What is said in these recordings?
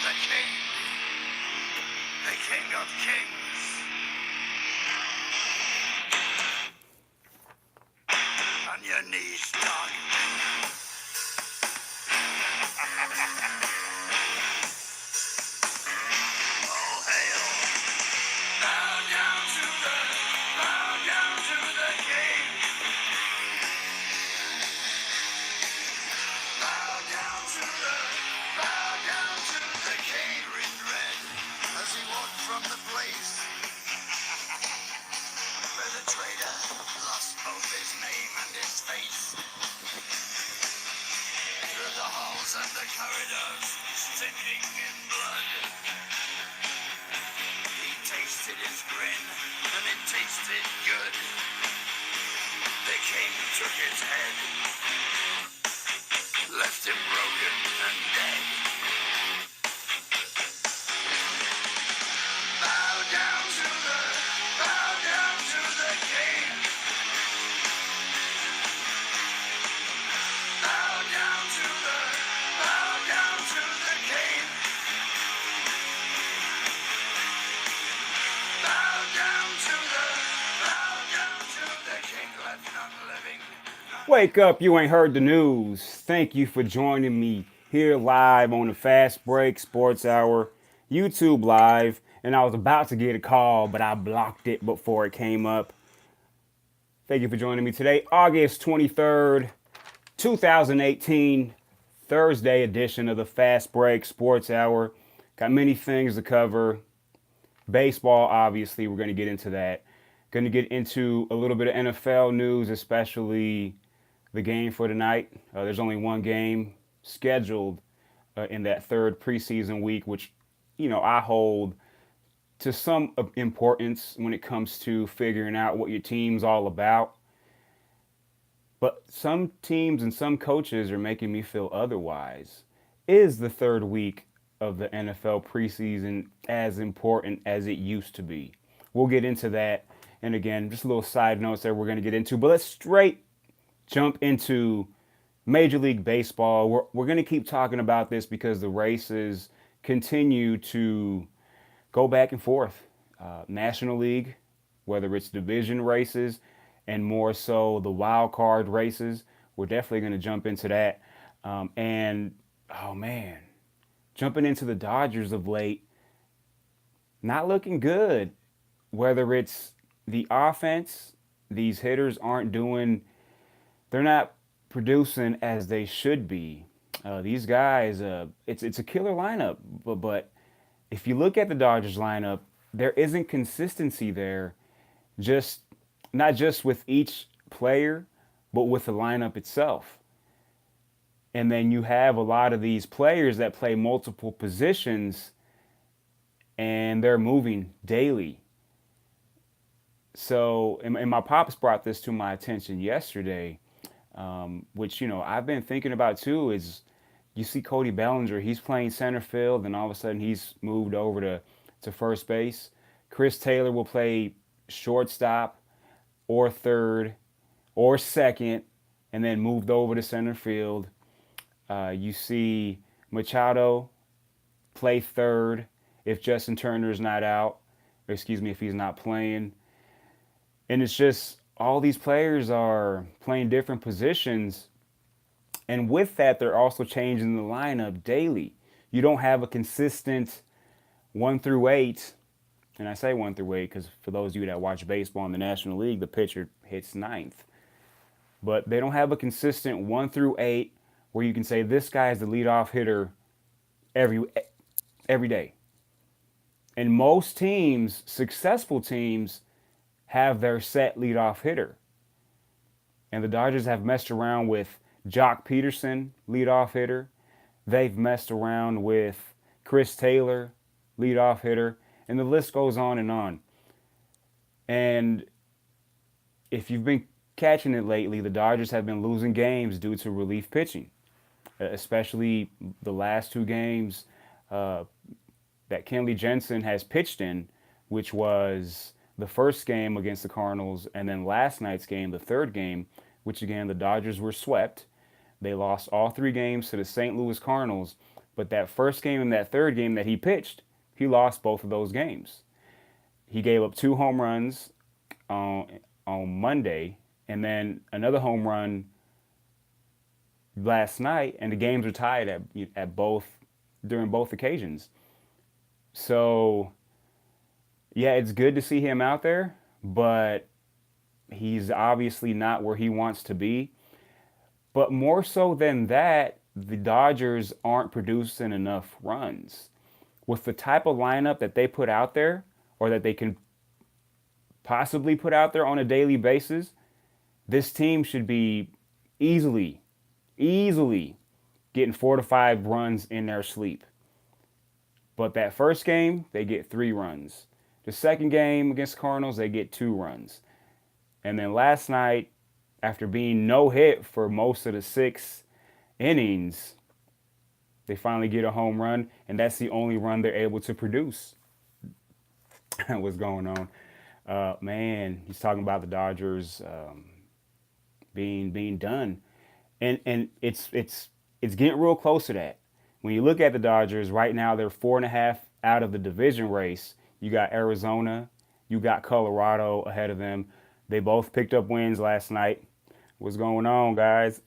the king of kings. On your knees, dog. All hail. Bow down to the king. Bow down to the king in red as he walked from the place where the traitor lost both his name and his face. Through the halls and the corridors, stinking in blood, he tasted his grin, and it tasted good. The king took his head, left him broken and dead. Bow down to the king. Bow down to the king. Bow down to the king. Let none living. Wake up, you ain't heard the news. Thank you for joining me here live on the Fast Break Sports Hour YouTube Live. And I was about to get a call, but I blocked it before it came up. Thank you for joining me today, August 23rd, 2018, Thursday edition of the Fast Break Sports Hour. Got many things to cover. Baseball, obviously, we're going to get into that. Going to get into a little bit of NFL news, especially the game for tonight. There's only one game scheduled in that third preseason week, which, I hold to some importance when it comes to figuring out what your team's all about. But some teams and some coaches are making me feel otherwise. Is the third week of the NFL preseason as important as it used to be? We'll get into that. And again, just a little side notes there we're going to get into. But let's straight jump into Major League Baseball. We're going to keep talking about this because the races continue to go back and forth. National League, whether it's division races and more so the wild card races, we're definitely going to jump into that. Jumping into the Dodgers of late, not looking good. Whether it's the offense, these hitters they're not producing as they should be. These guys, it's a killer lineup, but if you look at the Dodgers lineup, there isn't consistency there, not just with each player, but with the lineup itself. And then you have a lot of these players that play multiple positions, and they're moving daily. So, and my pops brought this to my attention yesterday, which, I've been thinking about too, is you see Cody Bellinger, he's playing center field, and all of a sudden he's moved over to first base. Chris Taylor will play shortstop or third or second, and then moved over to center field. You see Machado play third if Justin Turner's not out, or if he's not playing. And it's just all these players are playing different positions. And with that, they're also changing the lineup daily. You don't have a consistent 1 through 8. And I say 1 through 8 because for those of you that watch baseball in the National League, the pitcher hits ninth. But they don't have a consistent 1 through 8 where you can say this guy is the leadoff hitter every day. And most teams, successful teams, have their set leadoff hitter. And the Dodgers have messed around with Jock Peterson, leadoff hitter. They've messed around with Chris Taylor, leadoff hitter. And the list goes on and on. And if you've been catching it lately, the Dodgers have been losing games due to relief pitching, especially the last 2 games that Kenley Jensen has pitched in, which was the first game against the Cardinals, and then last night's game, the third game, which again, the Dodgers were swept. They lost all 3 games to the St. Louis Cardinals, But that first game and that third game that he pitched, he lost both of those games. He gave up 2 home runs on Monday, and then another home run last night, and the games were tied at both during both occasions. So yeah, it's good to see him out there, but he's obviously not where he wants to be. But more so than that, the Dodgers aren't producing enough runs. With the type of lineup that they put out there, or that they can possibly put out there on a daily basis, this team should be easily, easily getting 4 to 5 runs in their sleep. But that first game, they get 3 runs. The second game against Cardinals, they get 2 runs. And then last night, after being no hit for most of the 6 innings, they finally get a home run, and that's the only run they're able to produce. What's going on? Man, he's talking about the Dodgers being done, and it's getting real close to that. When you look at the Dodgers right now, they're 4.5 out of the division race. You got Arizona, you got Colorado ahead of them. They both picked up wins last night. What's going on, guys?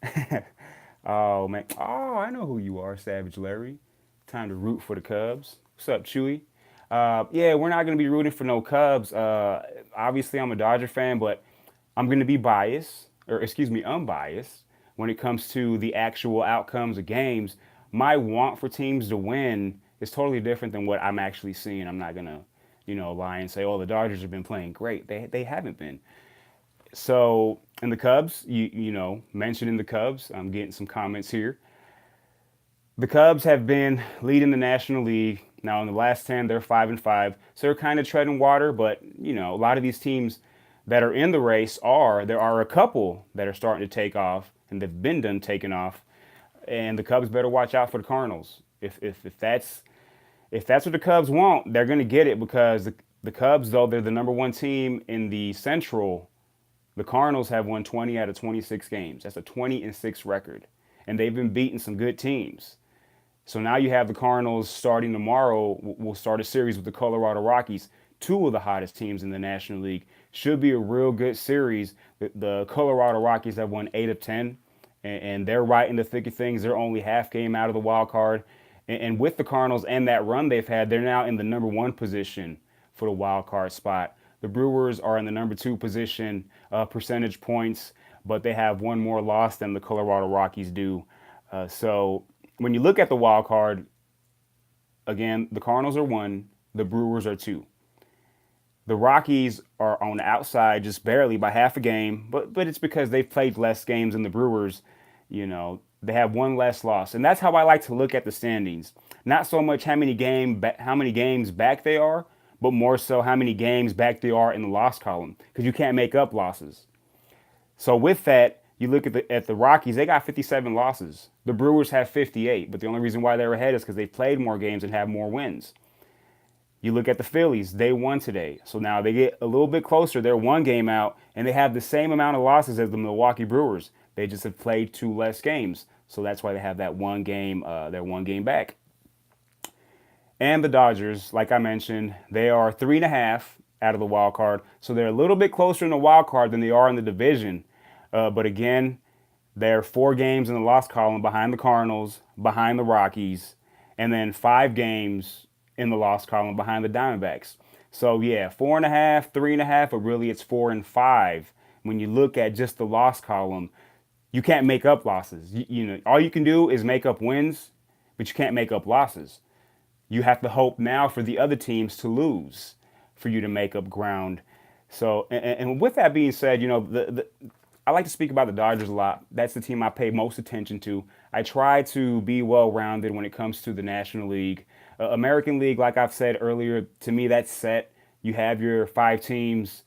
Oh man, oh I know who you are, Savage Larry. Time to root for the Cubs. What's up, Chewy? Yeah, we're not going to be rooting for no Cubs. Obviously, I'm a Dodger fan, but I'm going to be biased, or excuse me, unbiased when it comes to the actual outcomes of games. My want for teams to win is totally different than what I'm actually seeing. I'm not going to, lie and say, oh, the Dodgers have been playing great. They haven't been. So, in the Cubs, mentioning the Cubs, I'm getting some comments here. The Cubs have been leading the National League. Now, in the last 10, they're 5-5. So they're kind of treading water, but, a lot of these teams that are in the race there are a couple that are starting to take off, and they've been done taking off. And the Cubs better watch out for the Cardinals. If that's what the Cubs want, they're going to get it, because the Cubs, though they're the number one team in the Central, the Cardinals have won 20 out of 26 games. That's a 20-6 record. And they've been beating some good teams. So now you have the Cardinals starting tomorrow. We'll start a series with the Colorado Rockies, 2 of the hottest teams in the National League. Should be a real good series. The Colorado Rockies have won 8 of 10, and they're right in the thick of things. They're only half game out of the wild card. And with the Cardinals and that run they've had, they're now in the number 1 position for the wild card spot. The Brewers are in the number 2 position, percentage points, but they have 1 more loss than the Colorado Rockies do. So when you look at the wild card, again, the Cardinals are 1, the Brewers are 2. The Rockies are on the outside just barely by half a game, but it's because they've played less games than the Brewers. They have 1 less loss, and that's how I like to look at the standings. Not so much how many games back they are, but more so how many games back they are in the loss column, because you can't make up losses. So with that, you look at the Rockies, they got 57 losses. The Brewers have 58, but the only reason why they're ahead is because they played more games and have more wins. You look at the Phillies, they won today. So now they get a little bit closer. They're 1 game out, and they have the same amount of losses as the Milwaukee Brewers. They just have played 2 less games. So that's why they have that 1 game, they're 1 game back. And the Dodgers, like I mentioned, they are 3.5 out of the wild card. So they're a little bit closer in the wild card than they are in the division. But again, they're 4 games in the loss column behind the Cardinals, behind the Rockies, and then 5 games in the loss column behind the Diamondbacks. So yeah, 4.5, 3.5, but really it's 4 and 5. When you look at just the loss column, you can't make up losses. All you can do is make up wins, but you can't make up losses. You have to hope now for the other teams to lose for you to make up ground. So, and with that being said, I like to speak about the Dodgers a lot. That's the team I pay most attention to. I try to be well-rounded when it comes to the National League. American League, like I've said earlier, to me that's set. You have your 5 teams.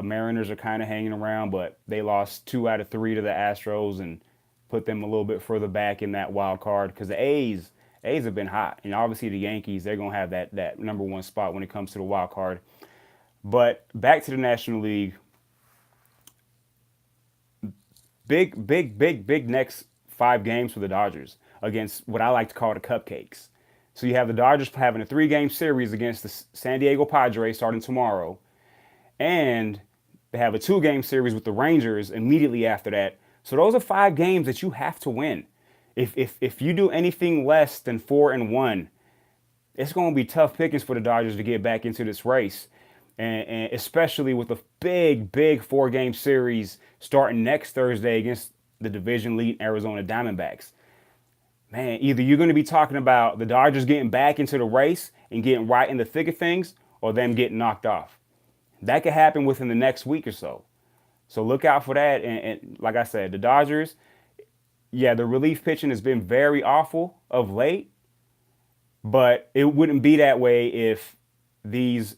Mariners are kind of hanging around, but they lost 2 out of 3 to the Astros and put them a little bit further back in that wild card, because the A's have been hot. And obviously the Yankees, they're going to have that number 1 spot when it comes to the wild card. But back to the National League. Big next 5 games for the Dodgers. against what I like to call the cupcakes. So you have the Dodgers having a 3-game series against the San Diego Padres starting tomorrow, and they have a 2-game series with the Rangers immediately after that. So those are 5 games that you have to win. If you do anything less than 4-1, it's going to be tough pickings for the Dodgers to get back into this race. And especially with a big 4-game series starting next Thursday against the division lead Arizona Diamondbacks. Man, either you're going to be talking about the Dodgers getting back into the race and getting right in the thick of things, or them getting knocked off. That could happen within the next week or so. So look out for that. And like I said, the Dodgers, yeah, the relief pitching has been very awful of late, but it wouldn't be that way if these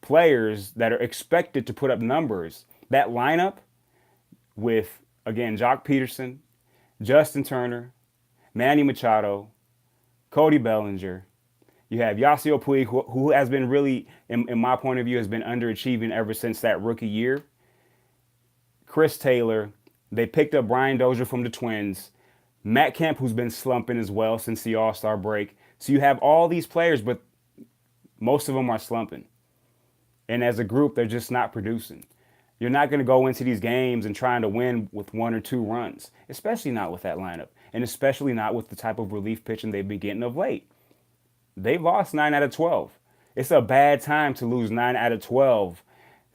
players that are expected to put up numbers, that lineup with, again, Jock Peterson, Justin Turner, Manny Machado, Cody Bellinger. You have Yasiel Puig, who has been really, in my point of view, has been underachieving ever since that rookie year. Chris Taylor. They picked up Brian Dozier from the Twins. Matt Kemp, who's been slumping as well since the All-Star break. So you have all these players, but most of them are slumping. And as a group, they're just not producing. You're not going to go into these games and trying to win with 1 or 2 runs, especially not with that lineup, and especially not with the type of relief pitching they've been getting of late. They've lost 9 out of 12. It's a bad time to lose 9 out of 12,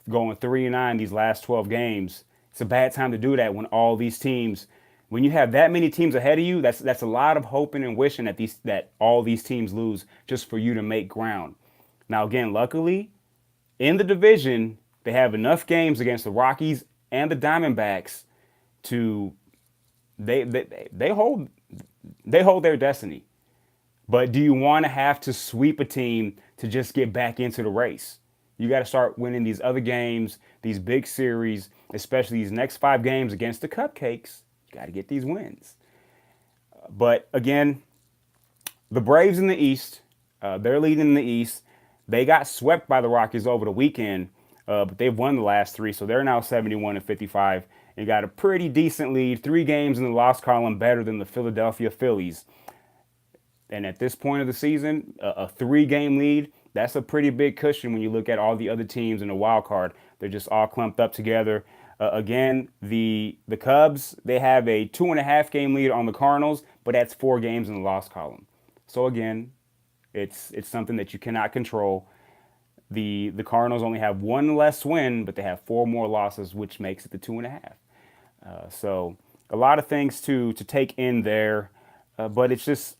going 3-9 these last 12 games. It's a bad time to do that when all these teams, when you have that many teams ahead of you, that's a lot of hoping and wishing that all these teams lose just for you to make ground. Now, again, luckily, in the division, they have enough games against the Rockies and the Diamondbacks to they hold their destiny. But do you want to have to sweep a team to just get back into the race? You got to start winning these other games, these big series, especially these next 5 games against the Cupcakes. You got to get these wins. But again, the Braves in the East, they're leading in the East. They got swept by the Rockies over the weekend, but they've won the last 3, so they're now 71-55 and got a pretty decent lead. 3 games in the loss column better than the Philadelphia Phillies. And at this point of the season, a 3-game lead, that's a pretty big cushion when you look at all the other teams in the wild card. They're just all clumped up together. Again, the Cubs, they have a 2.5-game lead on the Cardinals, but that's 4 games in the loss column. So again, it's something that you cannot control. The Cardinals only have 1 less win, but they have 4 more losses, which makes it the 2.5. So a lot of things to take in there, but it's just,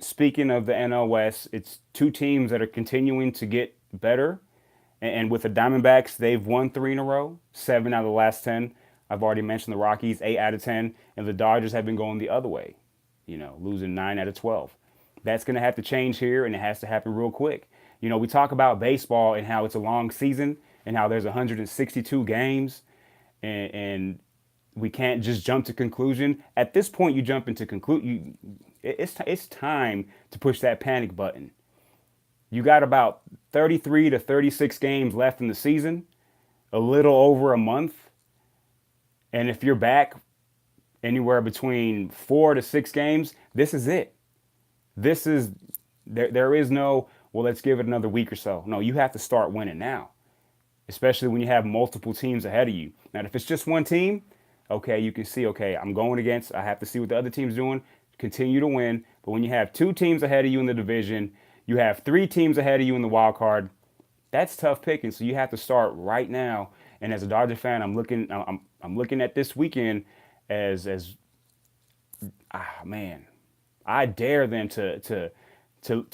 speaking of the NL West, it's 2 teams that are continuing to get better. And with the Diamondbacks, they've won 3 in a row, 7 out of the last 10. I've already mentioned the Rockies, 8 out of 10. And the Dodgers have been going the other way, losing 9 out of 12. That's going to have to change here, and it has to happen real quick. We talk about baseball and how it's a long season and how there's 162 games, and we can't just jump to conclusion. At this point, you jump into conclusion. It's time to push that panic button. You got about 33 to 36 games left in the season, a little over a month. And if you're back anywhere between 4 to 6 games, this is it. There is no, well, let's give it another week or so. No, you have to start winning now, especially when you have multiple teams ahead of you. Now, if it's just one team, okay, you can see, okay, I'm going against, I have to see what the other team's doing, continue to win. But when you have 2 teams ahead of you in the division, you have 3 teams ahead of you in the wild card, that's tough picking. So you have to start right now. And as a Dodger fan, I'm looking at this weekend as man, I dare them to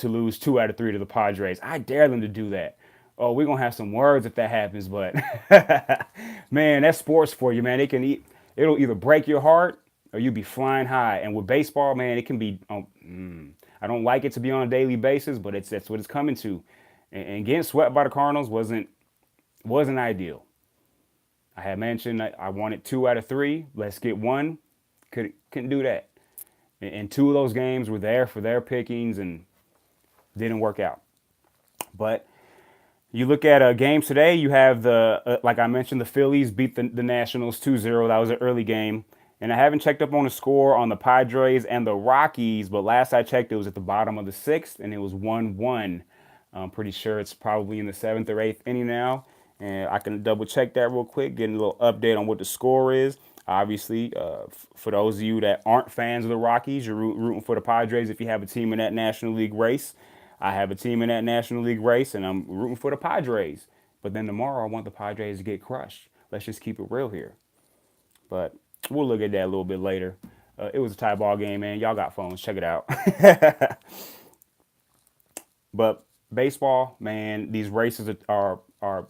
lose 2 out of 3 to the Padres. I dare them to do that. Oh, we're gonna have some words if that happens, but man, that's sports for you, man. It'll either break your heart or you'll be flying high. And with baseball, man, it can be. I don't like it to be on a daily basis, but that's what it's coming to. And getting swept by the Cardinals wasn't ideal. I had mentioned I wanted 2 out of 3. Let's get 1. Couldn't do that. And 2 of those games were there for their pickings and didn't work out. But you look at games today, you have like I mentioned, the Phillies beat the Nationals 2-0. That was an early game. And I haven't checked up on the score on the Padres and the Rockies, but last I checked, it was at the bottom of the sixth, and it was 1-1. I'm pretty sure it's probably in the seventh or eighth inning now. And I can double check that real quick, getting a little update on what the score is. Obviously, for those of you that aren't fans of the Rockies, you're rooting for the Padres if you have a team in that National League race. I have a team in that National League race, and I'm rooting for the Padres. But then tomorrow, I want the Padres to get crushed. Let's just keep it real here. But we'll look at that a little bit later. It was a tie ball game, man. Y'all got phones. Check it out. But baseball, man, these races are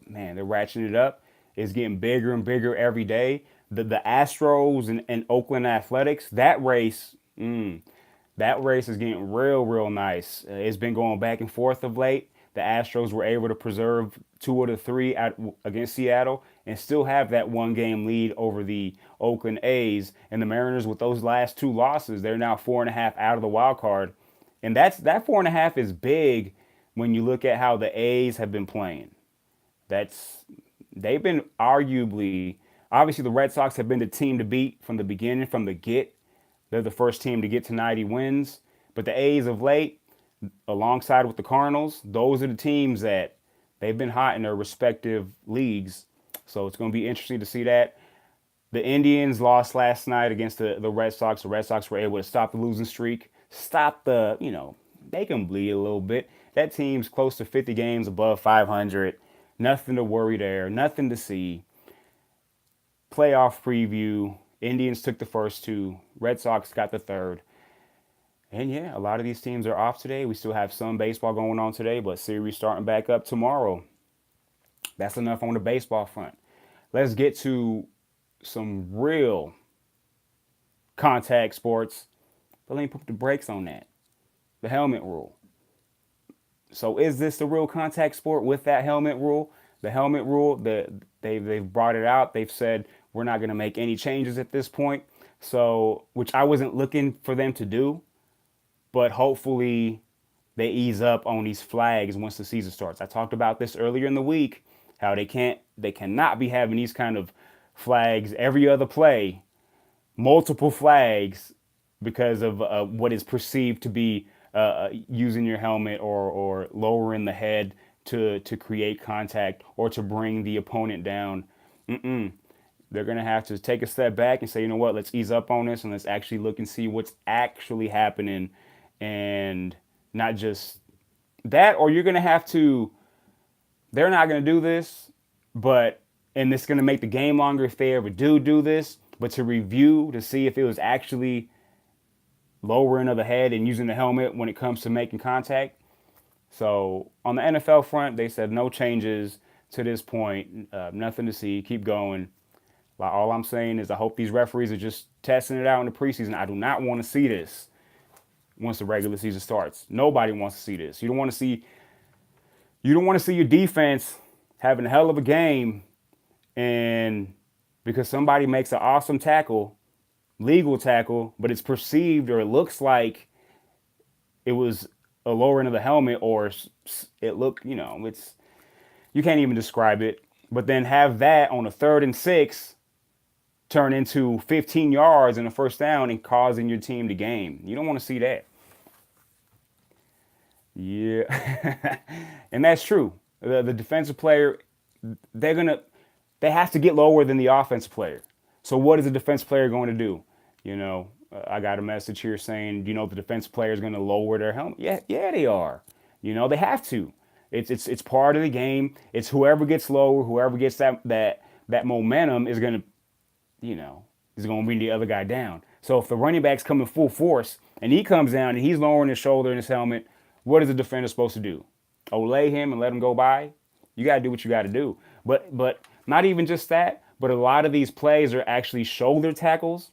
man, they're ratcheting it up. It's getting bigger and bigger every day. The Astros and Oakland Athletics, that race is getting real nice. It's been going back and forth of late. The Astros were able to preserve 2 of the 3 against Seattle and still have that 1 game lead over the Oakland A's. And the Mariners, with those last 2 losses, they're now 4.5 out of the wild card. And that 4.5 is big when you look at how the A's have been playing. They've been obviously the Red Sox have been the team to beat from the beginning, from the get. They're the first team to get to 90 wins. But the A's of late, alongside with the Cardinals, those are the teams that they've been hot in their respective leagues. So it's going to be interesting to see that. The Indians lost last night against the Red Sox. The Red Sox were able to stop the losing streak, they can bleed a little bit. That team's close to 50 games above 500. Nothing to worry there. Nothing to see. Playoff preview. Indians took the first 2. Red Sox got the third. And yeah, a lot of these teams are off today. We still have some baseball going on today, but series starting back up tomorrow. That's enough on the baseball front. Let's get to some real contact sports. But let me put the brakes on that. The helmet rule. So is this the real contact sport with that helmet rule? The helmet rule, they've brought it out. They've said we're not going to make any changes at this point. So, which I wasn't looking for them to do, but hopefully they ease up on these flags once the season starts. I talked about this earlier in the week, how they cannot be having these kind of flags every other play, multiple flags, because of what is perceived to be using your helmet or lowering the head to create contact or to bring the opponent down. They're going to have to take a step back and say, you know what, let's ease up on this and let's actually look and see what's actually happening, and not just that, or you're going to have to, they're not going to do this, and it's going to make the game longer if they ever do this, but to review to see if it was actually lowering of the head and using the helmet when it comes to making contact. So on the NFL front, they said no changes to this point, nothing to see, keep going. All I'm saying is I hope these referees are just testing it out in the preseason. I do not want to see this once the regular season starts. Nobody wants to see this. You don't want to see your defense having a hell of a game, and because somebody makes an awesome tackle, legal tackle, but it's perceived or it looks like it was a lowering of the helmet, or it looked, you can't even describe it. But then have that on a 3rd and 6 turn into 15 yards and a first down and causing your team to game. You don't want to see that. Yeah. And that's true. The defensive player, they have to get lower than the offensive player. So what is the defensive player going to do? I got a message here saying, the defensive player is going to lower their helmet. Yeah, they are. They have to. It's part of the game. It's whoever gets lower, whoever gets that momentum is going to, is going to bring the other guy down. So if the running back's coming full force and he comes down and he's lowering his shoulder and his helmet, what is the defender supposed to do? Olay him and let him go by? You got to do what you got to do. But not even just that, but a lot of these plays are actually shoulder tackles.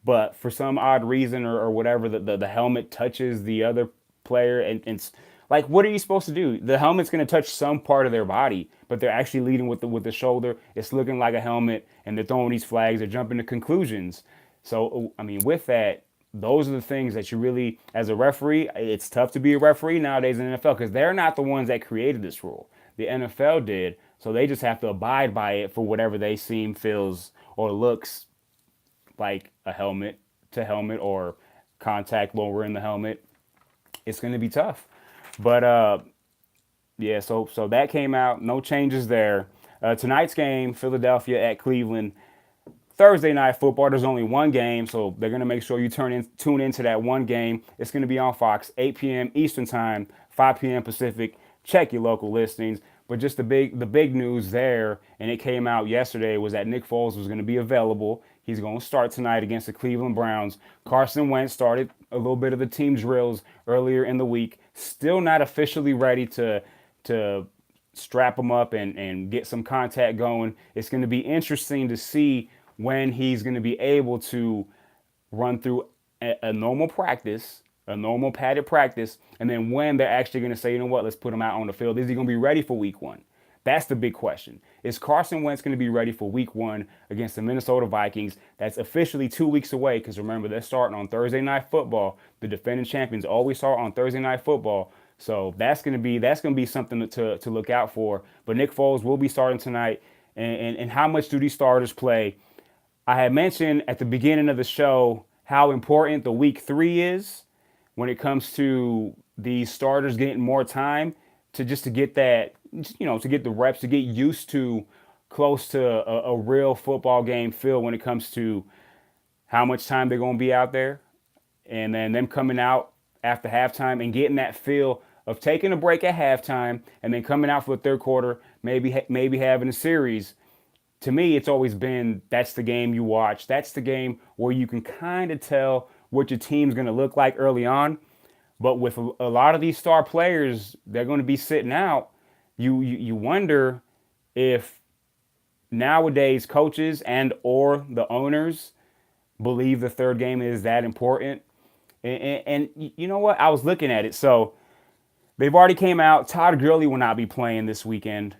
But for some odd reason or whatever, the helmet touches the other player. And it's like, what are you supposed to do? The helmet's going to touch some part of their body, but they're actually leading with the shoulder. It's looking like a helmet, and they're throwing these flags. They're jumping to conclusions. So, with that, those are the things that you really, as a referee, it's tough to be a referee nowadays in the NFL because they're not the ones that created this rule. The NFL did, so they just have to abide by it for whatever they seem, feels, or looks like a helmet to helmet or contact lower in the helmet, it's going to be tough. But yeah, so that came out. No changes there. Tonight's game, Philadelphia at Cleveland. Thursday night football. There's only one game, so they're gonna make sure you tune into that one game. It's gonna be on Fox, 8 p.m. Eastern time, 5 p.m. Pacific. Check your local listings. But just the big news there, and it came out yesterday, was that Nick Foles was gonna be available. He's gonna start tonight against the Cleveland Browns. Carson Wentz started a little bit of the team drills earlier in the week. Still not officially ready to strap him up and get some contact going. It's going to be interesting to see when he's going to be able to run through a normal practice, a normal padded practice, and then when they're actually going to say, you know what, let's put him out on the field. Is he going to be ready for week one? That's the big question. Is Carson Wentz going to be ready for week one against the Minnesota Vikings? That's officially 2 weeks away because remember, they're starting on Thursday Night Football. The defending champions always start on Thursday Night Football. So that's gonna be something to look out for. But Nick Foles will be starting tonight. And how much do these starters play? I had mentioned at the beginning of the show how important the week 3 is when it comes to these starters getting more time to get that, to get the reps, to get used to close to a real football game feel when it comes to how much time they're going to be out there, and then them coming out after halftime and getting that feel of taking a break at halftime and then coming out for the third quarter, maybe having a series. To me, it's always been that's the game you watch. That's the game where you can kind of tell what your team's going to look like early on. But with a lot of these star players, they're going to be sitting out. You wonder if nowadays coaches and or the owners believe the third game is that important. And you know what? I was looking at it. So they've already came out. Todd Gurley will not be playing this weekend.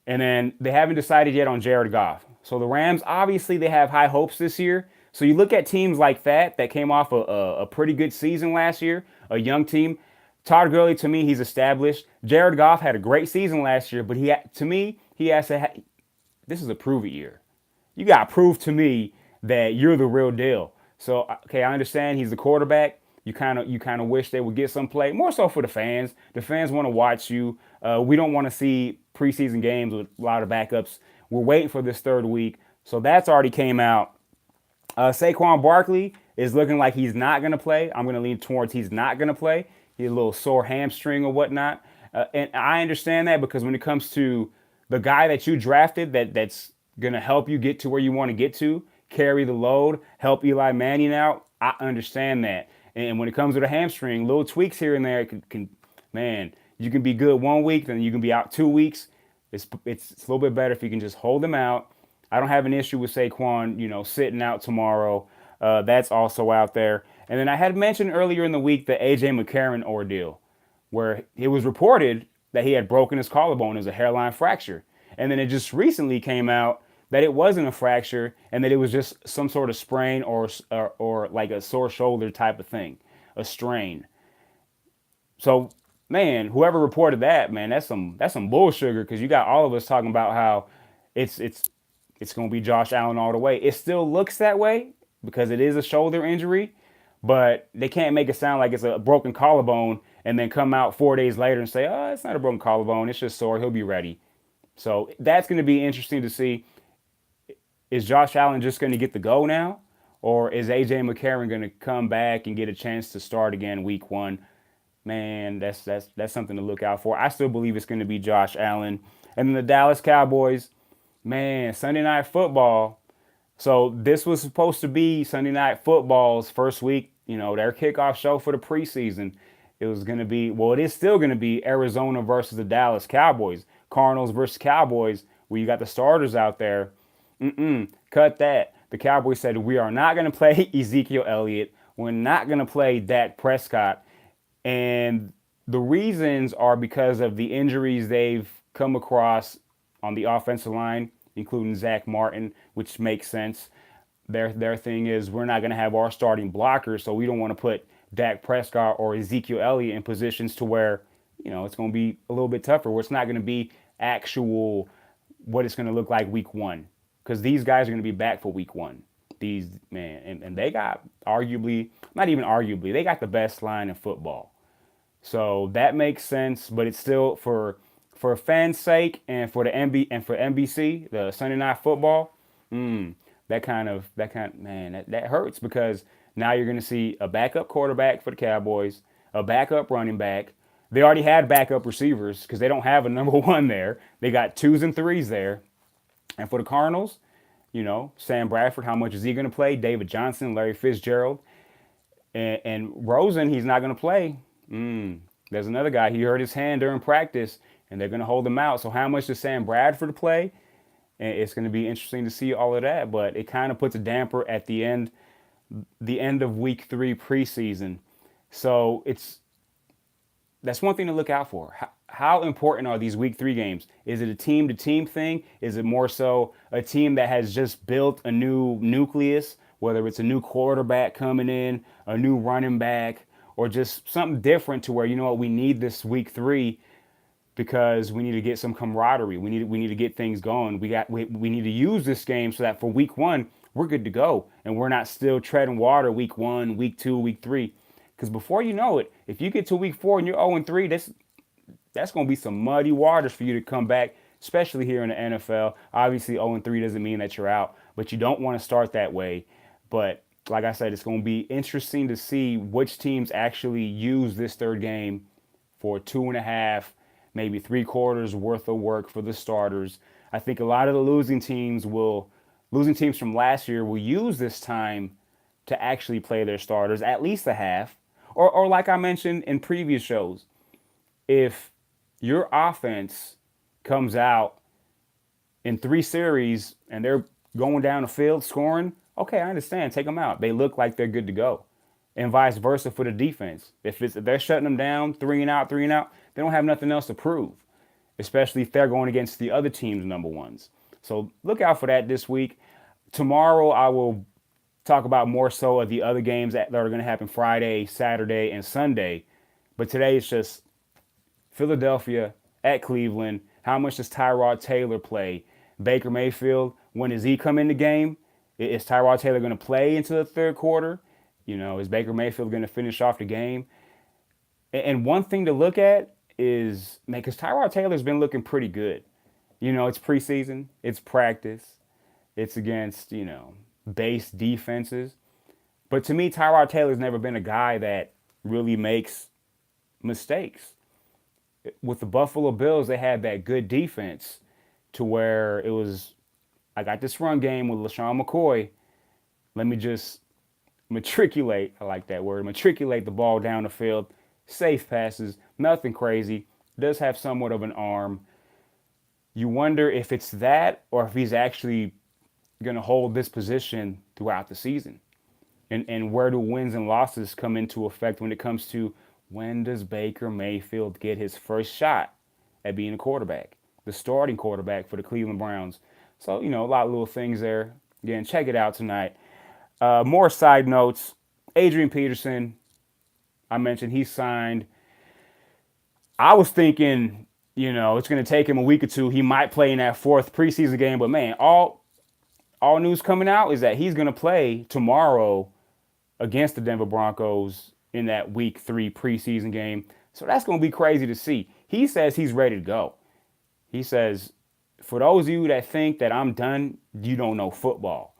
And then they haven't decided yet on Jared Goff. So the Rams, obviously, they have high hopes this year. So you look at teams like that came off a pretty good season last year, a young team. Todd Gurley, to me, he's established. Jared Goff had a great season last year, but he has to this is a prove it year. You got to prove to me that you're the real deal. So, okay, I understand he's the quarterback. You kind of wish they would get some play, more so for the fans. The fans want to watch you. We don't want to see preseason games with a lot of backups. We're waiting for this third week. So that's already came out. Saquon Barkley is looking like he's not going to play. I'm going to lean towards he's not going to play. He's a little sore hamstring or whatnot. And I understand that because when it comes to the guy that you drafted that's going to help you get to where you want to get to, carry the load, help Eli Manning out, I understand that. And when it comes to the hamstring, little tweaks here and there man, you can be good 1 week, then you can be out 2 weeks. It's a little bit better if you can just hold them out. I don't have an issue with Saquon, sitting out tomorrow. That's also out there. And then I had mentioned earlier in the week the A.J. McCarron ordeal, where it was reported that he had broken his collarbone as a hairline fracture. And then it just recently came out that it wasn't a fracture and that it was just some sort of sprain or like a sore shoulder type of thing, a strain. So, man, whoever reported that, man, that's some bull sugar because you got all of us talking about how it's going to be Josh Allen all the way. It still looks that way because it is a shoulder injury, but they can't make it sound like it's a broken collarbone and then come out 4 days later and say, oh, it's not a broken collarbone. It's just sore. He'll be ready. So that's going to be interesting to see. Is Josh Allen just going to get the go now? Or is A.J. McCarron going to come back and get a chance to start again week 1? Man, that's something to look out for. I still believe it's going to be Josh Allen. And then the Dallas Cowboys, man, Sunday Night Football. So this was supposed to be Sunday Night Football's first week, their kickoff show for the preseason. It was going to be, it is still going to be Arizona versus the Dallas Cowboys. Cardinals versus Cowboys, where you got the starters out there. Cut that. The Cowboys said, we are not going to play Ezekiel Elliott. We're not going to play Dak Prescott. And the reasons are because of the injuries they've come across on the offensive line, including Zach Martin, which makes sense. Their thing is we're not going to have our starting blockers, so we don't want to put Dak Prescott or Ezekiel Elliott in positions to where, it's going to be a little bit tougher, where it's not going to be actual what it's going to look like week 1. Because these guys are going to be back for week 1. These man, and they got arguably, not even arguably, they got the best line in football. So that makes sense, but it's still for fans' sake and for the MB and for NBC, the Sunday Night Football. Man, that hurts because now you're going to see a backup quarterback for the Cowboys, a backup running back. They already had backup receivers because they don't have a number one there. They got twos and threes there. And for the Cardinals, Sam Bradford, how much is he going to play? David Johnson, Larry Fitzgerald, and Rosen, he's not going to play. There's another guy. He hurt his hand during practice, and they're going to hold him out. So how much does Sam Bradford play? And it's going to be interesting to see all of that. But it kind of puts a damper at the end of Week 3 preseason. So that's one thing to look out for. How important are these Week 3 games? Is it a team-to-team thing? Is it more so a team that has just built a new nucleus, whether it's a new quarterback coming in, a new running back, or just something different to where, we need this Week 3 because we need to get some camaraderie. We need to get things going. We need to use this game so that for Week 1 we're good to go and we're not still treading water Week 1, Week 2, Week 3. Because before you know it, if you get to Week 4 and you're 0-3, that's going to be some muddy waters for you to come back, especially here in the NFL. Obviously, 0-3 doesn't mean that you're out, but you don't want to start that way. But like I said, it's going to be interesting to see which teams actually use this third game for 2.5, maybe 3/4 worth of work for the starters. I think a lot of the losing teams from last year will use this time to actually play their starters at least a half. Or like I mentioned in previous shows, if your offense comes out in 3 series and they're going down the field scoring, okay, I understand. Take them out. They look like they're good to go. And vice versa for the defense. If they're shutting them down, 3 and out, they don't have nothing else to prove, especially if they're going against the other team's number ones. So look out for that this week. Tomorrow I will talk about more so of the other games that are going to happen Friday, Saturday, and Sunday. But today it's just Philadelphia at Cleveland. How much does Tyrod Taylor play? Baker Mayfield, when does he come in the game? Is Tyrod Taylor going to play into the third quarter? Is Baker Mayfield going to finish off the game? And one thing to look at is, man, because Tyrod Taylor's been looking pretty good. It's preseason, it's practice, it's against, base defenses. But to me, Tyrod Taylor's never been a guy that really makes mistakes. With the Buffalo Bills, they had that good defense to where it was, I got this run game with LaShawn McCoy. Let me just matriculate, I like that word, matriculate the ball down the field. Safe passes, nothing crazy. Does have somewhat of an arm. You wonder if it's that or if he's actually going to hold this position throughout the season. And where do wins and losses come into effect when it comes to when does Baker Mayfield get his first shot at being a quarterback, the starting quarterback for the Cleveland Browns? So, a lot of little things there. Again, check it out tonight. More side notes. Adrian Peterson, I mentioned he signed. I was thinking, it's going to take him a week or two. He might play in that 4th preseason game. But, man, all news coming out is that he's going to play tomorrow against the Denver Broncos in that Week 3 preseason game. So that's going to be crazy to see. He says he's ready to go. He says, for those of you that think that I'm done, you don't know football.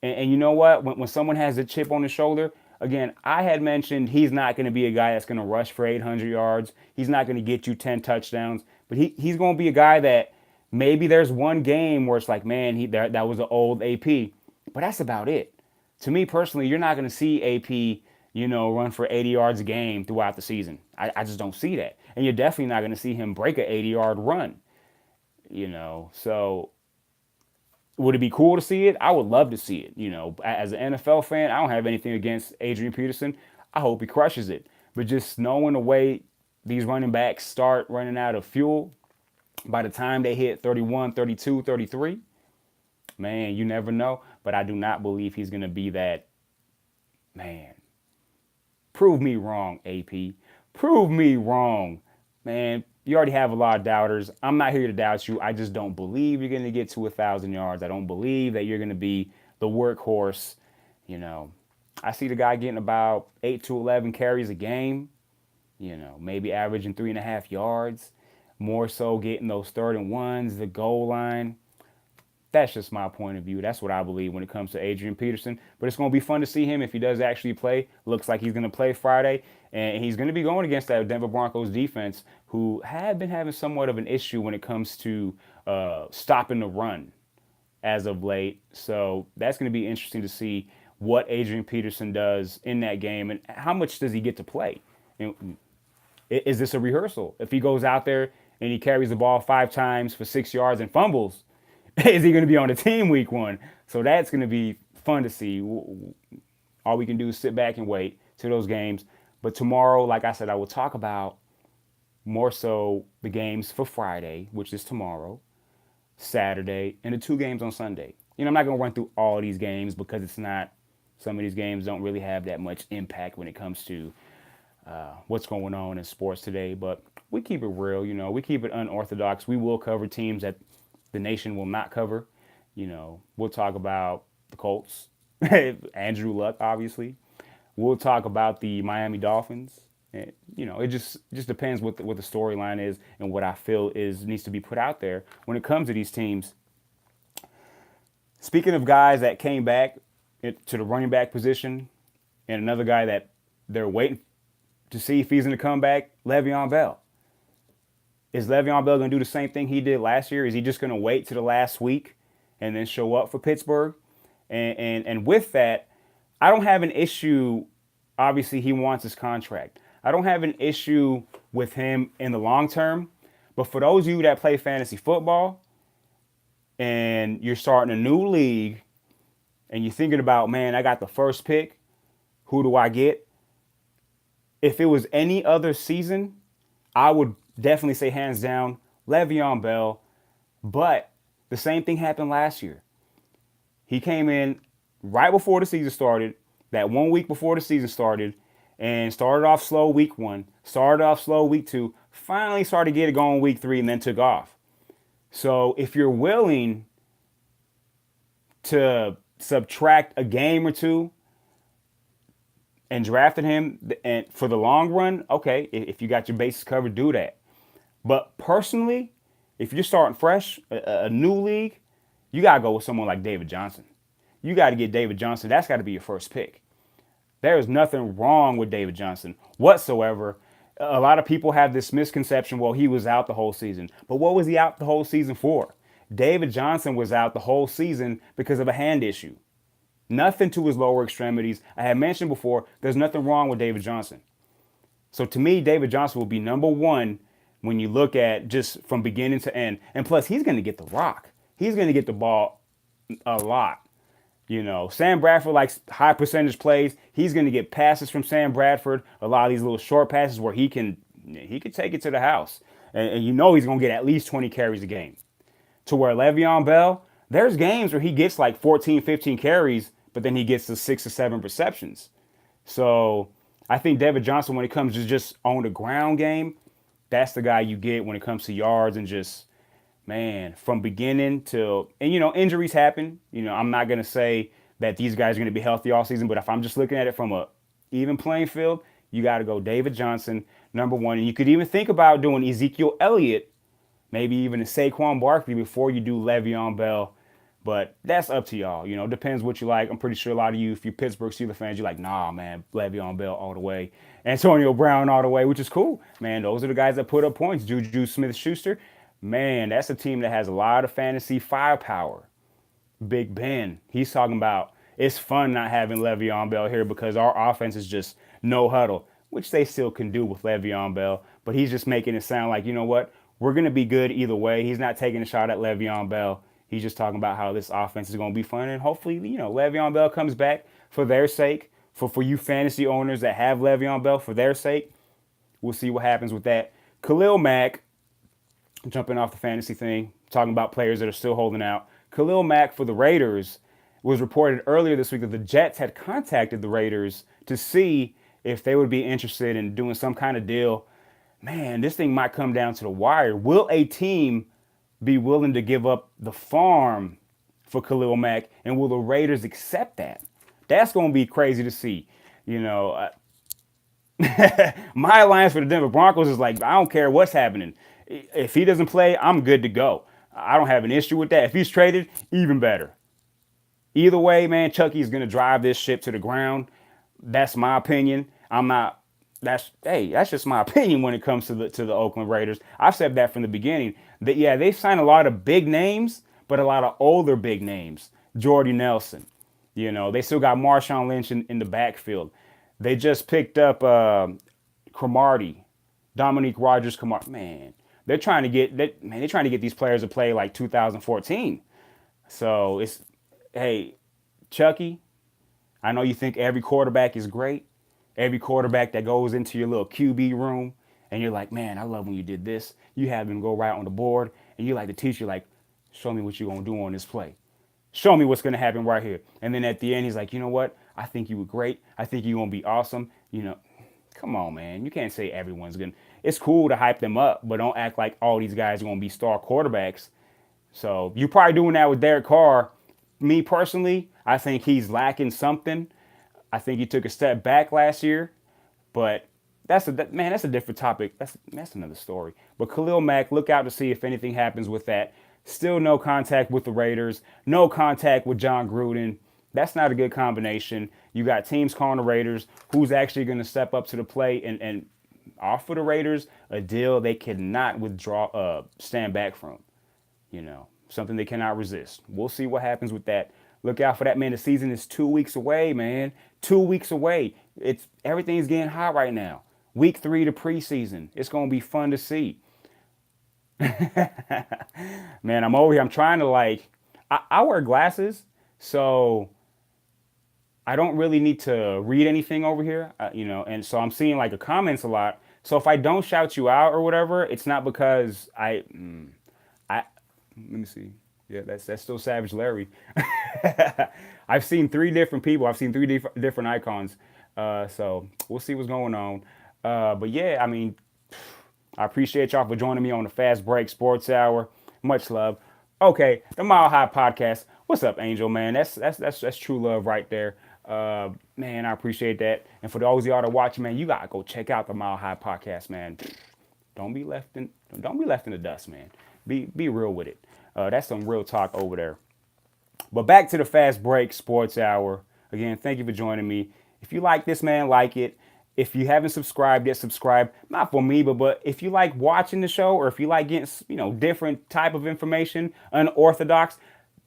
And you know what? When someone has a chip on the shoulder, again, I had mentioned he's not going to be a guy that's going to rush for 800 yards. He's not going to get you 10 touchdowns. But he's going to be a guy that maybe there's one game where it's like, man, that was an old AP. But that's about it. To me personally, you're not going to see AP, run for 80 yards a game throughout the season. I just don't see that. And you're definitely not going to see him break an 80-yard run. So would it be cool to see it? I would love to see it. As an NFL fan, I don't have anything against Adrian Peterson. I hope he crushes it. But just knowing the way these running backs start running out of fuel, by the time they hit 31, 32, 33, man, you never know. But I do not believe he's going to be that, man. Prove me wrong, AP. Prove me wrong. Man, you already have a lot of doubters. I'm not here to doubt you. I just don't believe you're going to get to 1,000 yards. I don't believe that you're going to be the workhorse. You know, I see the guy getting about 8 to 11 carries a game, maybe averaging 3.5 yards, more so getting those 3rd and 1s, the goal line. That's just my point of view. That's what I believe when it comes to Adrian Peterson. But it's going to be fun to see him if he does actually play. Looks like he's going to play Friday. And he's going to be going against that Denver Broncos defense, who have been having somewhat of an issue when it comes to stopping the run as of late. So that's going to be interesting to see what Adrian Peterson does in that game and how much does he get to play. Is this a rehearsal? If he goes out there and he carries the ball 5 times for 6 yards and fumbles, is he going to be on the team week 1? So that's going to be fun to see. All we can do is sit back and wait to those games. But tomorrow, like I said, I will talk about more so the games for Friday, which is tomorrow, Saturday, and the 2 games on Sunday. I'm not going to run through all these games because some of these games don't really have that much impact when it comes to what's going on in sports today. But we keep it real, we keep it unorthodox. We will cover teams that the nation will not cover. We'll talk about the Colts, Andrew Luck, obviously. We'll talk about the Miami Dolphins. And, it just depends what the storyline is and what I feel needs to be put out there when it comes to these teams. Speaking of guys that came back to the running back position, and another guy that they're waiting to see if he's going to come back, Le'Veon Bell. Is Le'Veon Bell going to do the same thing he did last year? Is he just going to wait to the last week and then show up for Pittsburgh? And with that, I don't have an issue. Obviously, he wants his contract. I don't have an issue with him in the long term. But for those of you that play fantasy football and you're starting a new league and you're thinking about, man, I got the first pick. Who do I get? If it was any other season, I would definitely say hands down Le'Veon Bell. But the same thing happened last year. He came in right before the season started, that 1 week before the season started, and started off slow week 1, started off slow week 2, finally started to get it going week 3, and then took off. So if you're willing to subtract a game or 2 and drafted him and for the long run, okay, if you got your bases covered, do that. But personally, if you're starting fresh, a new league, you got to go with someone like David Johnson. You got to get David Johnson. That's got to be your first pick. There is nothing wrong with David Johnson whatsoever. A lot of people have this misconception, well, he was out the whole season. But what was he out the whole season for? David Johnson was out the whole season because of a hand issue. Nothing to his lower extremities. I had mentioned before, there's nothing wrong with David Johnson. So to me, David Johnson will be number 1 when you look at just from beginning to end. And plus, he's going to get the rock. He's going to get the ball a lot. Sam Bradford likes high percentage plays. He's going to get passes from Sam Bradford, a lot of these little short passes where he can take it to the house. And he's going to get at least 20 carries a game. To where Le'Veon Bell, there's games where he gets like 14, 15 carries, but then he gets to 6 or 7 receptions. So I think David Johnson, when it comes to just on the ground game, that's the guy you get when it comes to yards and just, man, from beginning to, and injuries happen. I'm not going to say that these guys are going to be healthy all season, but if I'm just looking at it from a even playing field, you got to go David Johnson, number 1. And you could even think about doing Ezekiel Elliott, maybe even a Saquon Barkley before you do Le'Veon Bell. But that's up to y'all. Depends what you like. I'm pretty sure a lot of you, if you're Pittsburgh Steelers fans, you're like, nah, man, Le'Veon Bell all the way. Antonio Brown all the way, which is cool. Man, those are the guys that put up points. Juju Smith-Schuster. Man, that's a team that has a lot of fantasy firepower. Big Ben, he's talking about it's fun not having Le'Veon Bell here because our offense is just no huddle, which they still can do with Le'Veon Bell. But he's just making it sound like, you know what, we're going to be good either way. He's not taking a shot at Le'Veon Bell. He's just talking about how this offense is going to be fun. And hopefully, Le'Veon Bell comes back for their sake, for you fantasy owners that have Le'Veon Bell for their sake. We'll see what happens with that. Khalil Mack, jumping off the fantasy thing, talking about players that are still holding out. Khalil Mack for the Raiders was reported earlier this week that the Jets had contacted the Raiders to see if they would be interested in doing some kind of deal. Man, this thing might come down to the wire. Will a team be willing to give up the farm for Khalil Mack, and will the Raiders accept that? That's going to be crazy to see. You know, my alliance for the Denver Broncos is like, I don't care what's happening. If he doesn't play, I'm good to go. I don't have an issue with that. If he's traded, even better. Either way, man, Chucky's going to drive this ship to the ground. That's my opinion. I'm not. That's just my opinion when it comes to the Oakland Raiders. I've said that from the beginning. That yeah, they've signed a lot of big names, but a lot of older big names. Jordy Nelson. You know, they still got Marshawn Lynch in the backfield. They just picked up Cromartie, Dominique Rogers Cromartie. Man, they're trying to get they're trying to get these players to play like 2014. So it's hey, Chucky, I know you think every quarterback is great. Every quarterback that goes into your little QB room and you're like, man, I love when you did this. You have them go right on the board and you like the teacher, like, show me what you're going to do on this play. Show me what's going to happen right here. And then at the end, he's like, you know what? I think you were great. I think you're going to be awesome. You know, come on, man. You can't say everyone's going to. It's cool to hype them up, but don't act like all these guys are going to be star quarterbacks. So you're probably doing that with Derek Carr. Me personally, I think he's lacking something. I think he took a step back last year, but that's a different topic. That's another story. But Khalil Mack, look out to see if anything happens with that. Still no contact with the Raiders, no contact with John Gruden. That's not a good combination. You got teams calling the Raiders. Who's actually going to step up to the plate and offer the Raiders a deal they cannot stand back from? You know, something they cannot resist. We'll see what happens with that. Look out for that, man. The season is 2 weeks away, man. 2 weeks away. Everything's getting hot right now. Week 3 to preseason. It's going to be fun to see. Man, I'm over here. I'm trying to I wear glasses, so I don't really need to read anything over here, you know, and so I'm seeing like the comments a lot. So if I don't shout you out or whatever, it's not because let me see. Yeah, that's still Savage Larry. I've seen 3 different people. I've seen 3 different icons. So we'll see what's going on. But yeah, I mean, I appreciate y'all for joining me on the Fast Break Sports Hour. Much love. Okay, the Mile High Podcast. What's up, Angel, man? That's true love right there. Man, I appreciate that. And for those of y'all that watch, man, you gotta go check out the Mile High Podcast, man. Don't be left in the dust, man. Be real with it. That's some real talk over there. But back to the Fast Break Sports Hour. Again, thank you for joining me. If you like this, man, like it. If you haven't subscribed yet, subscribe. Not for me, but if you like watching the show or if you like getting, you know, different type of information, unorthodox.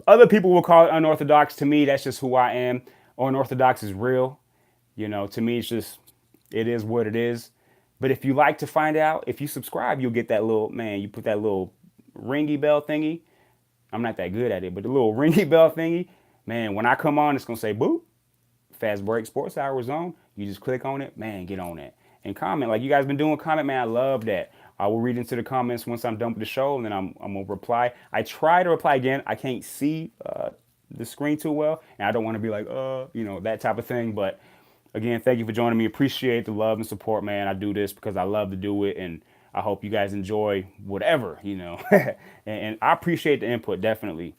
Other people will call it unorthodox. To me, that's just who I am. Unorthodox is real. You know, to me, it is what it is. But if you like to find out, if you subscribe, you'll get that little, man, you put that little ringy bell thingy. I'm not that good at it, but the little ringy bell thingy, man, when I come on, it's going to say, boop, Fast Break Sports Hour is on. You just click on it, man, get on that. And comment, like you guys been doing, comment, man, I love that. I will read into the comments once I'm done with the show, and then I'm going to reply. I try to reply again. I can't see the screen too well, and I don't want to be like, you know, that type of thing. But again, thank you for joining me. Appreciate the love and support, man. I do this because I love to do it, and I hope you guys enjoy whatever, you know. and I appreciate the input, definitely.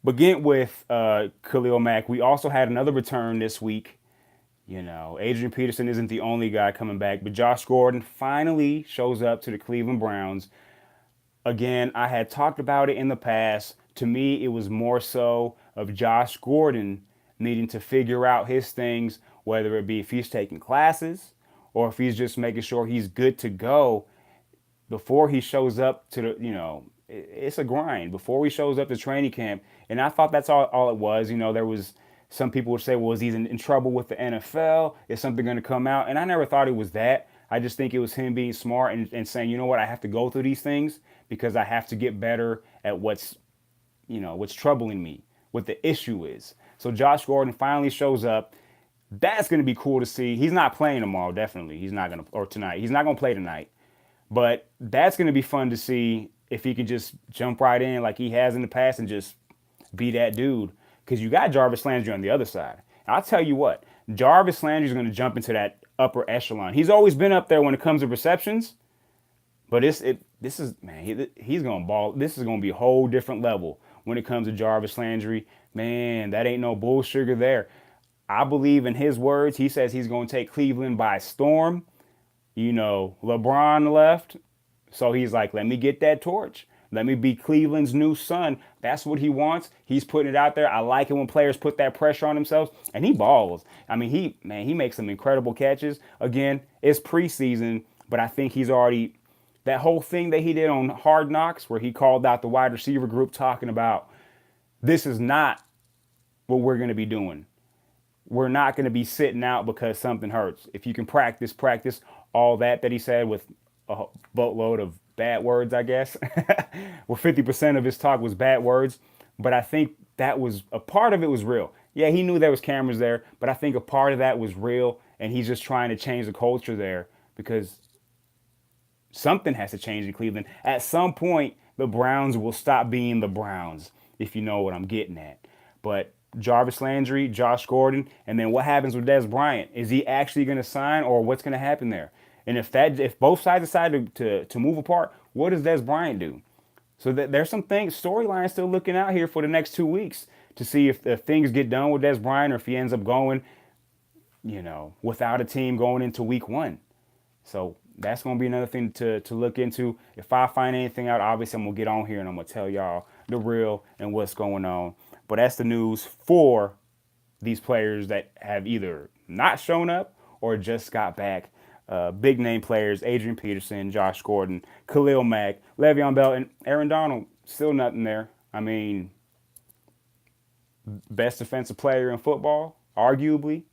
Begin with Khalil Mack. We also had another return this week. You know, Adrian Peterson isn't the only guy coming back, but Josh Gordon finally shows up to the Cleveland Browns. Again, I had talked about it in the past. To me, it was more so of Josh Gordon needing to figure out his things, whether it be if he's taking classes or if he's just making sure he's good to go before he shows up to the, you know, it's a grind before he shows up to training camp. And I thought that's all it was. You know, there was some people would say, well, is he in trouble with the NFL? Is something going to come out? And I never thought it was that. I just think it was him being smart and saying, you know what, I have to go through these things because I have to get better at what's troubling me, what the issue is. So Josh Gordon finally shows up. That's going to be cool to see. He's not playing tomorrow, definitely. He's not going to, or tonight. He's not going to play tonight. But that's going to be fun to see if he can just jump right in like he has in the past and just be that dude. Because you got Jarvis Landry on the other side. And I'll tell you what, Jarvis Landry is going to jump into that upper echelon. He's always been up there when it comes to receptions, But this is man, he's gonna ball. This is gonna be a whole different level when it comes to Jarvis Landry. Man, that ain't no bull sugar there. I believe in his words. He says he's gonna take Cleveland by storm. LeBron left, so he's like, let me get that torch. Let me be Cleveland's new son. That's what he wants. He's putting it out there. I like it when players put that pressure on themselves, and he balls. I mean, he makes some incredible catches. Again, it's preseason, but I think he's already that whole thing that he did on Hard Knocks, where he called out the wide receiver group, talking about this is not what we're going to be doing. We're not going to be sitting out because something hurts. If you can practice, all that he said with a boatload of bad words, I guess. Where 50% of his talk was bad words. But I think that was a part of it was real. Yeah, he knew there was cameras there, but I think a part of that was real, and he's just trying to change the culture there because something has to change in Cleveland. At some point, the Browns will stop being the Browns, if you know what I'm getting at. But Jarvis Landry, Josh Gordon, and then what happens with Dez Bryant? Is he actually going to sign, or what's going to happen there? And if both sides decide to move apart, what does Dez Bryant do? So there's some things, storylines still looking out here for the next 2 weeks to see if things get done with Dez Bryant, or if he ends up going, without a team going into week 1. So that's going to be another thing to look into. If I find anything out, obviously I'm going to get on here and I'm going to tell y'all the real and what's going on. But that's the news for these players that have either not shown up or just got back. Big name players: Adrian Peterson, Josh Gordon, Khalil Mack, Le'Veon Bell, and Aaron Donald. Still nothing there. I mean, best defensive player in football, arguably.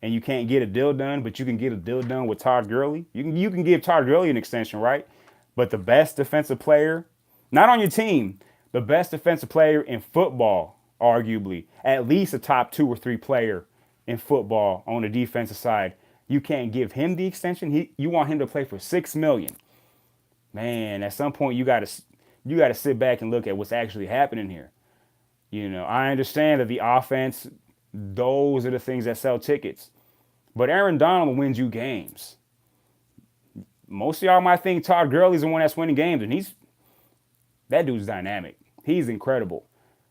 And you can't get a deal done, but you can get a deal done with Todd Gurley. You can give Todd Gurley an extension, right? But the best defensive player, not on your team, the best defensive player in football, arguably, at least a top 2 or 3 player in football on the defensive side, you can't give him the extension. You want him to play for $6 million. Man, at some point you got to sit back and look at what's actually happening here. I understand that the offense, those are the things that sell tickets. But Aaron Donald wins you games. Most of y'all might think Todd Gurley's the one that's winning games, and that dude's dynamic. He's incredible.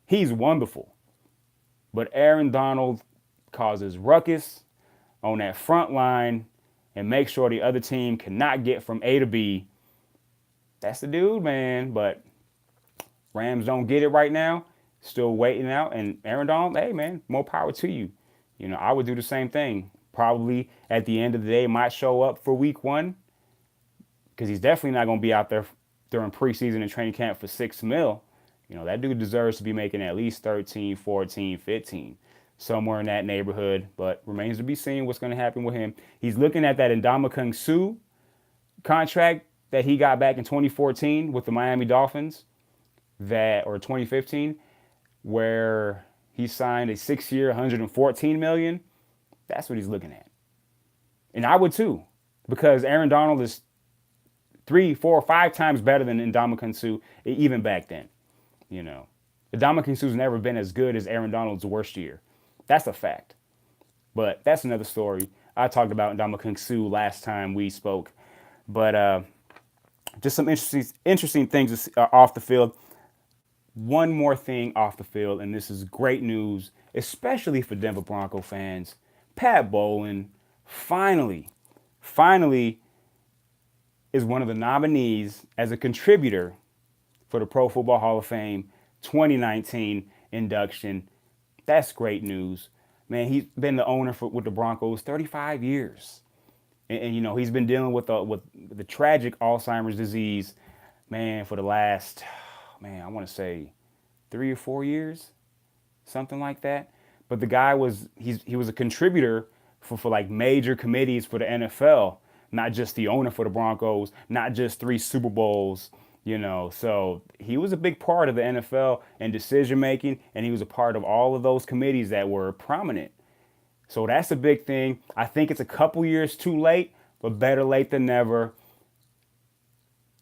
He's wonderful. But Aaron Donald causes ruckus on that front line and makes sure the other team cannot get from A to B. That's the dude, man. But Rams don't get it right now. Still waiting out. And Aaron Donald, hey, man, more power to you. I would do the same thing. Probably at the end of the day might show up for week 1, because he's definitely not going to be out there during preseason and training camp for $6 million. That dude deserves to be making at least 13, 14, 15, somewhere in that neighborhood. But remains to be seen what's going to happen with him. He's looking at that Ndamukong Suh contract that he got back in 2014 with the Miami Dolphins, or 2015, where he signed a 6-year, $114 million. That's what he's looking at. And I would too, because Aaron Donald is 3, 4, 5 times better than Ndamukong Suh, even back then. Ndamukong Suh's never been as good as Aaron Donald's worst year. That's a fact. But that's another story. I talked about Ndamukong Suh last time we spoke. But just some interesting things off the field. One more thing off the field, and this is great news, especially for Denver Bronco fans. Pat Bowlen finally is one of the nominees as a contributor for the Pro Football Hall of Fame 2019 induction. That's great news. Man, he's been the owner with the Broncos 35 years. And he's been dealing with the tragic Alzheimer's disease, man, for the last, I want to say 3 or 4 years, something like that. But the guy he was a contributor for like major committees for the NFL, not just the owner for the Broncos, not just 3 Super Bowls, So he was a big part of the NFL and decision making, and he was a part of all of those committees that were prominent. So that's a big thing. I think it's a couple years too late, but better late than never.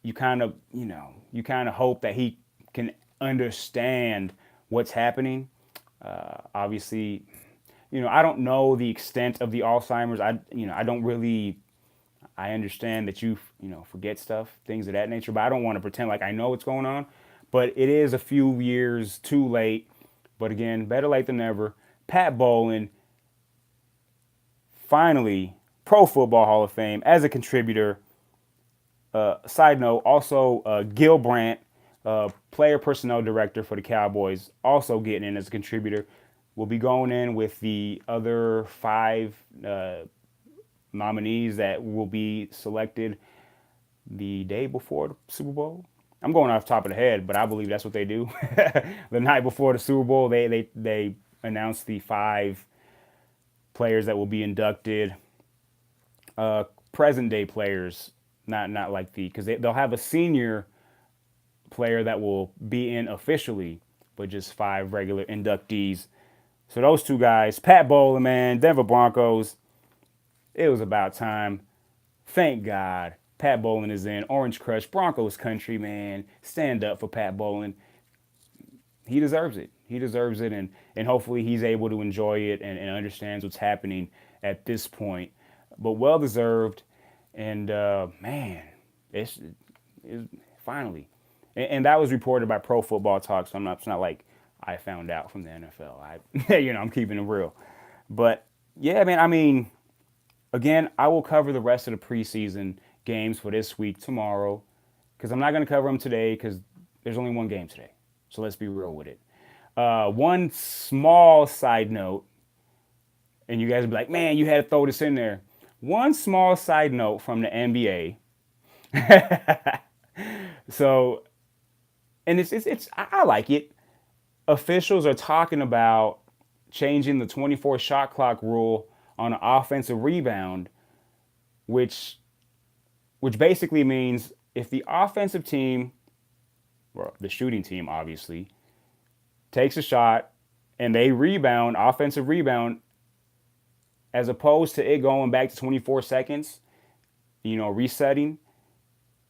You kind of hope that he can understand what's happening. I don't know the extent of the Alzheimer's. I I understand that forget stuff, things of that nature, but I don't want to pretend like I know what's going on. But it is a few years too late. But again, better late than never. Pat Bowlen, finally, Pro Football Hall of Fame as a contributor. Side note, also Gil Brandt, player personnel director for the Cowboys, also getting in as a contributor. We'll be going in with the other 5 nominees that will be selected the day before the Super Bowl. I'm going off the top of the head, but I believe that's what they do. The night before the Super Bowl, they announce the 5 players that will be inducted. Present day players, not like because they'll have a senior player that will be in officially, but just 5 regular inductees. So those 2 guys, Pat Bowlen, man, Denver Broncos. It was about time. Thank God. Pat Bowlen is in Orange Crush, Broncos country, man. Stand up for Pat Bowlen. He deserves it. He deserves it, and hopefully he's able to enjoy it and understands what's happening at this point. But well deserved, and man, it's finally. And that was reported by Pro Football Talk, so it's not like I found out from the NFL. I'm keeping it real. But yeah, man, I mean, again, I will cover the rest of the preseason games for this week tomorrow, because I'm not going to cover them today because there's only one game today. So let's be real with it. One small side note, and you guys will be like, man, you had to throw this in there. One small side note from the NBA. So, and I like it. Officials are talking about changing the 24 shot clock rule on an offensive rebound, which basically means if the offensive team, or the shooting team obviously, takes a shot and they rebound, offensive rebound, as opposed to it going back to 24 seconds, resetting,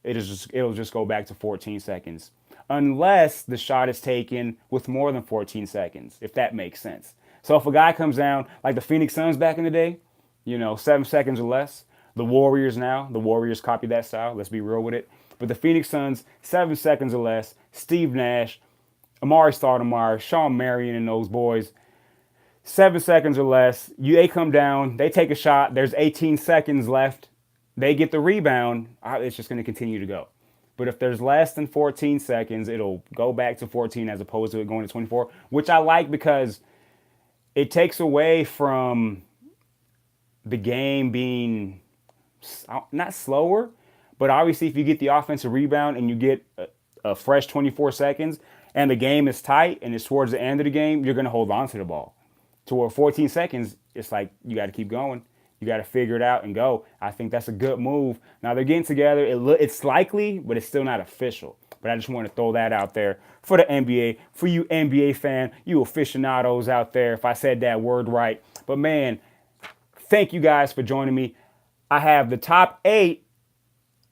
it'll just go back to 14 seconds. Unless the shot is taken with more than 14 seconds, if that makes sense. So if a guy comes down, like the Phoenix Suns back in the day, 7 seconds or less, the Warriors copy that style, let's be real with it. But the Phoenix Suns, 7 seconds or less, Steve Nash, Amari Stoudemire, Sean Marion and those boys, 7 seconds or less, they come down, they take a shot, there's 18 seconds left, they get the rebound, it's just going to continue to go. But if there's less than 14 seconds, it'll go back to 14 as opposed to it going to 24, which I like because it takes away from the game being not slower, but obviously if you get the offensive rebound and you get a fresh 24 seconds and the game is tight and it's towards the end of the game, you're going to hold on to the ball. Toward 14 seconds, it's like you got to keep going. You got to figure it out and go. I think that's a good move. Now they're getting together. It's likely, but it's still not official. But I just want to throw that out there for the NBA, for you NBA fan, you aficionados out there, if I said that word right. But man, thank you guys for joining me. I have the top 8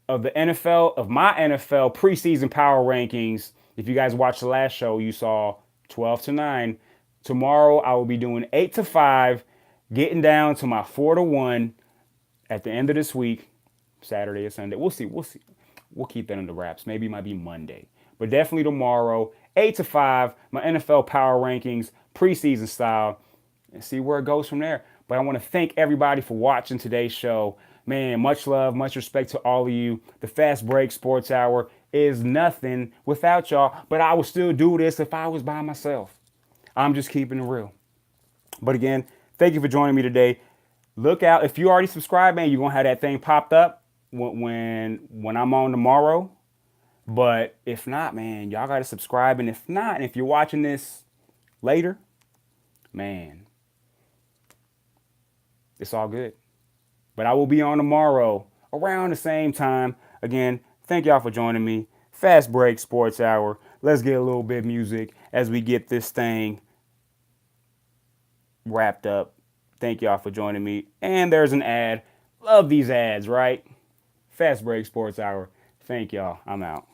of my NFL preseason power rankings. If you guys watched the last show, you saw 12-9. Tomorrow I will be doing 8-5. Getting down to my 4-1 at the end of this week, Saturday or Sunday. We'll see. We'll keep that under wraps. Maybe it might be Monday. But definitely tomorrow, 8-5, my NFL power rankings, preseason style, and see where it goes from there. But I want to thank everybody for watching today's show. Man, much love, much respect to all of you. The Fast Break Sports Hour is nothing without y'all, but I would still do this if I was by myself. I'm just keeping it real. But again, thank you for joining me today. Look out. If you already subscribed, man, you're going to have that thing popped up when I'm on tomorrow. But if not, man, y'all got to subscribe. And if not, and if you're watching this later, man, it's all good. But I will be on tomorrow around the same time. Again, thank y'all for joining me. Fast Break Sports Hour. Let's get a little bit of music as we get this thing wrapped up. Thank y'all for joining me. And there's an ad. Love these ads, right? Fast Break Sports Hour. Thank y'all. I'm out.